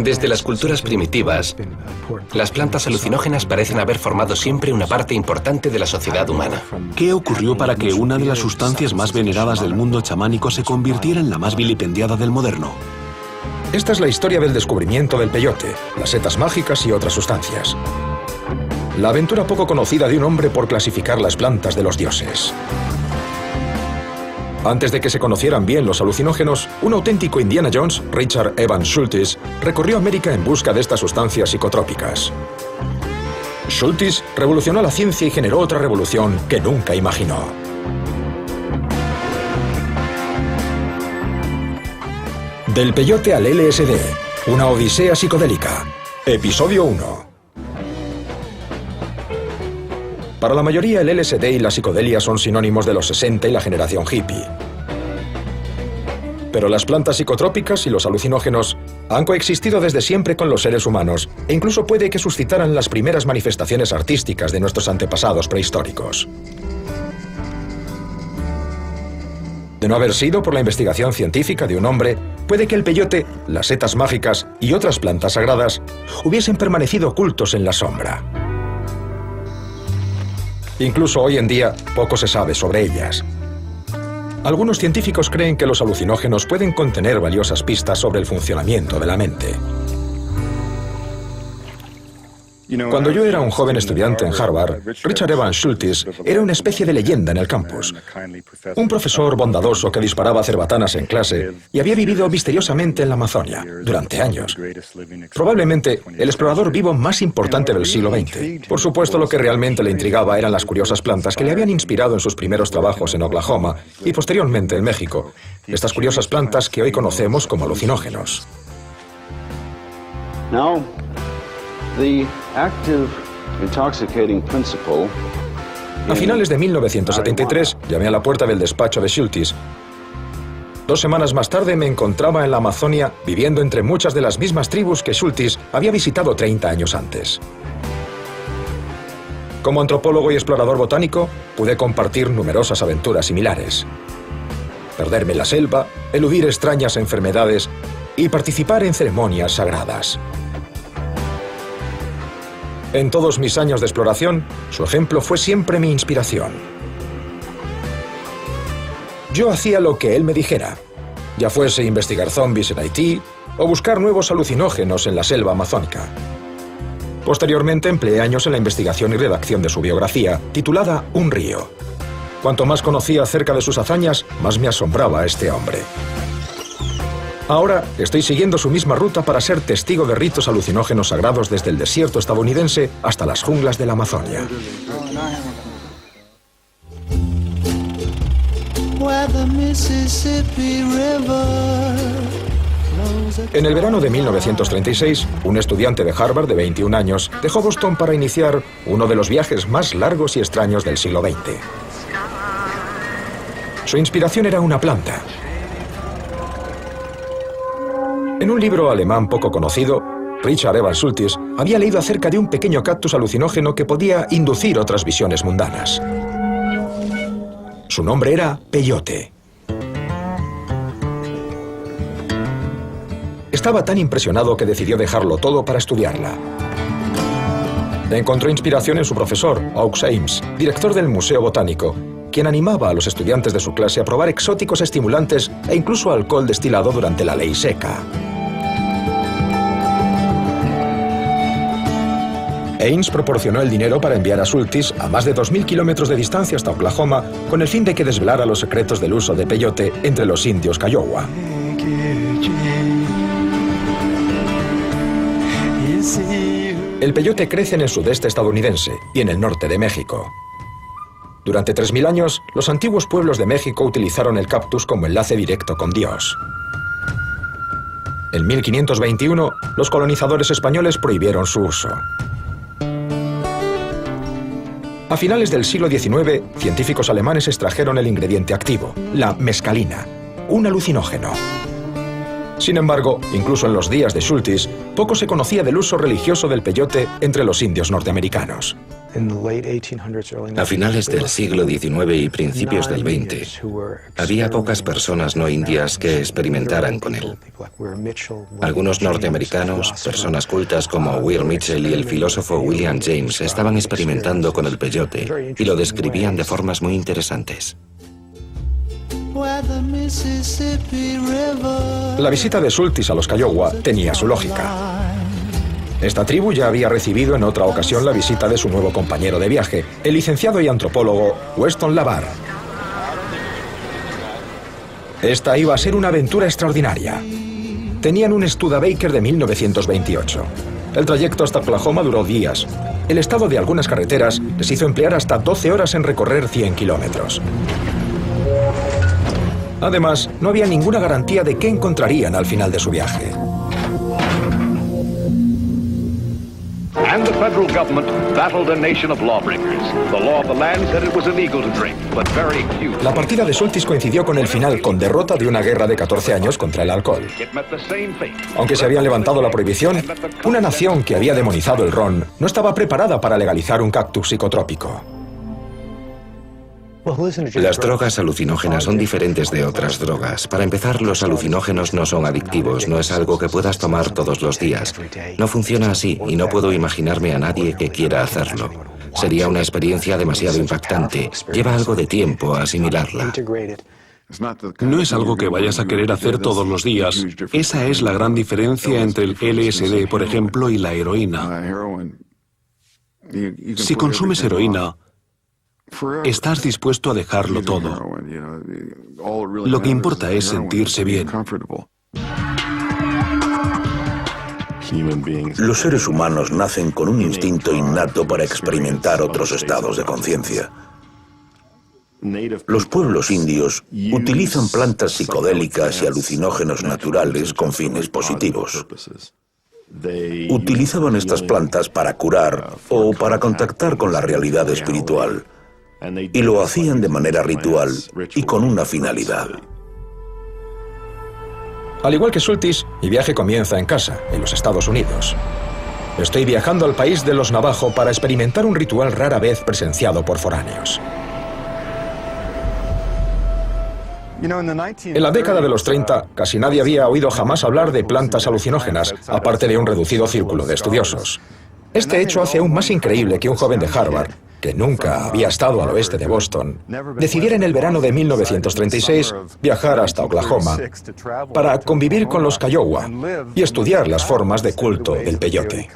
Desde las culturas primitivas, las plantas alucinógenas parecen haber formado siempre una parte importante de la sociedad humana. ¿Qué ocurrió para que una de las sustancias más veneradas del mundo chamánico se convirtiera en la más vilipendiada del moderno? Esta es la historia del descubrimiento del peyote, las setas mágicas y otras sustancias. La aventura poco conocida de un hombre por clasificar las plantas de los dioses. Antes de que se conocieran bien los alucinógenos, un auténtico Indiana Jones, Richard Evans Schultes, recorrió América en busca de estas sustancias psicotrópicas. Schultes revolucionó la ciencia y generó otra revolución que nunca imaginó. Del peyote al LSD, una odisea psicodélica. Episodio 1. Para la mayoría, el LSD y la psicodelia son sinónimos de los 60 y la generación hippie. Pero las plantas psicotrópicas y los alucinógenos han coexistido desde siempre con los seres humanos e incluso puede que suscitaran las primeras manifestaciones artísticas de nuestros antepasados prehistóricos. De no haber sido por la investigación científica de un hombre, puede que el peyote, las setas mágicas y otras plantas sagradas hubiesen permanecido ocultos en la sombra. Incluso hoy en día, poco se sabe sobre ellas. Algunos científicos creen que los alucinógenos pueden contener valiosas pistas sobre el funcionamiento de la mente. Cuando yo era un joven estudiante en Harvard, Richard Evans Schultes era una especie de leyenda en el campus. Un profesor bondadoso que disparaba cerbatanas en clase y había vivido misteriosamente en la Amazonia durante años. Probablemente el explorador vivo más importante del siglo XX. Por supuesto, lo que realmente le intrigaba eran las curiosas plantas que le habían inspirado en sus primeros trabajos en Oklahoma y posteriormente en México. Estas curiosas plantas que hoy conocemos como alucinógenos. A finales de 1973, llamé a la puerta del despacho de Schultes. 2 semanas más tarde me encontraba en la Amazonia viviendo entre muchas de las mismas tribus que Schultes había visitado 30 años antes. Como antropólogo y explorador botánico, pude compartir numerosas aventuras similares. Perderme en la selva, eludir extrañas enfermedades y participar en ceremonias sagradas. En todos mis años de exploración, su ejemplo fue siempre mi inspiración. Yo hacía lo que él me dijera, ya fuese investigar zombies en Haití o buscar nuevos alucinógenos en la selva amazónica. Posteriormente empleé años en la investigación y redacción de su biografía, titulada Un río. Cuanto más conocía acerca de sus hazañas, más me asombraba este hombre. Ahora estoy siguiendo su misma ruta para ser testigo de ritos alucinógenos sagrados desde el desierto estadounidense hasta las junglas de la Amazonia. En el verano de 1936, un estudiante de Harvard de 21 años dejó Boston para iniciar uno de los viajes más largos y extraños del siglo XX. Su inspiración era una planta. En un libro alemán poco conocido, Richard Evans Schultes había leído acerca de un pequeño cactus alucinógeno que podía inducir otras visiones mundanas. Su nombre era peyote. Estaba tan impresionado que decidió dejarlo todo para estudiarla. Encontró inspiración en su profesor, Aux Ames, director del Museo Botánico, quien animaba a los estudiantes de su clase a probar exóticos estimulantes e incluso alcohol destilado durante la ley seca. Ames proporcionó el dinero para enviar a Schultes a más de 2.000 kilómetros de distancia hasta Oklahoma con el fin de que desvelara los secretos del uso de peyote entre los indios Kiowa. El peyote crece en el sudeste estadounidense y en el norte de México. Durante 3.000 años, los antiguos pueblos de México utilizaron el cactus como enlace directo con Dios. En 1521, los colonizadores españoles prohibieron su uso. A finales del siglo XIX, científicos alemanes extrajeron el ingrediente activo, la mescalina, un alucinógeno. Sin embargo, incluso en los días de Schultes, poco se conocía del uso religioso del peyote entre los indios norteamericanos. A finales del siglo XIX y principios del XX, había pocas personas no indias que experimentaran con él. Algunos norteamericanos, personas cultas como Will Mitchell y el filósofo William James, estaban experimentando con el peyote y lo describían de formas muy interesantes. La visita de Schultes a los Kiowa tenía su lógica. Esta tribu ya había recibido en otra ocasión la visita de su nuevo compañero de viaje, el licenciado y antropólogo Weston La Barre. Esta iba a ser una aventura extraordinaria. Tenían un Studebaker de 1928. El trayecto hasta Oklahoma duró días. El estado de algunas carreteras les hizo emplear hasta 12 horas en recorrer 100 kilómetros. Además, no había ninguna garantía de qué encontrarían al final de su viaje. And the federal government battled a nation of lawbreakers. The law of the land said it was illegal to drink, but very few. La partida de Schultes coincidió con el final con derrota de una guerra de 14 años contra el alcohol. Aunque se había levantado la prohibición, una nación que había demonizado el ron no estaba preparada para legalizar un cactus psicotrópico. Las drogas alucinógenas son diferentes de otras drogas. Para empezar, los alucinógenos no son adictivos, no es algo que puedas tomar todos los días. No funciona así y no puedo imaginarme a nadie que quiera hacerlo. Sería una experiencia demasiado impactante. Lleva algo de tiempo a asimilarla. No es algo que vayas a querer hacer todos los días. Esa es la gran diferencia entre el LSD, por ejemplo, y la heroína. Si consumes heroína, estás dispuesto a dejarlo todo. Lo que importa es sentirse bien. Los seres humanos nacen con un instinto innato para experimentar otros estados de conciencia. Los pueblos indios utilizan plantas psicodélicas y alucinógenos naturales con fines positivos. Utilizaban estas plantas para curar o para contactar con la realidad espiritual. Y lo hacían de manera ritual y con una finalidad. Al igual que Schultes, mi viaje comienza en casa, en los Estados Unidos. Estoy viajando al país de los Navajo para experimentar un ritual rara vez presenciado por foráneos. En la década de los 30, casi nadie había oído jamás hablar de plantas alucinógenas, aparte de un reducido círculo de estudiosos. Este hecho hace aún más increíble que un joven de Harvard, que nunca había estado al oeste de Boston, decidiera en el verano de 1936 viajar hasta Oklahoma para convivir con los Kiowa y estudiar las formas de culto del peyote.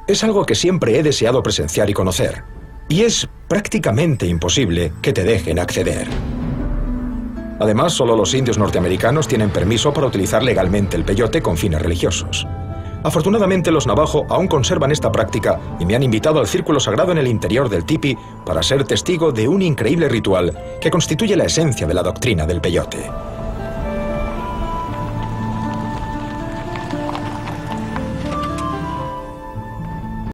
Es algo que siempre he deseado presenciar y conocer, y es prácticamente imposible que te dejen acceder. Además, solo los indios norteamericanos tienen permiso para utilizar legalmente el peyote con fines religiosos. Afortunadamente, los Navajo aún conservan esta práctica y me han invitado al círculo sagrado en el interior del tipi para ser testigo de un increíble ritual que constituye la esencia de la doctrina del peyote.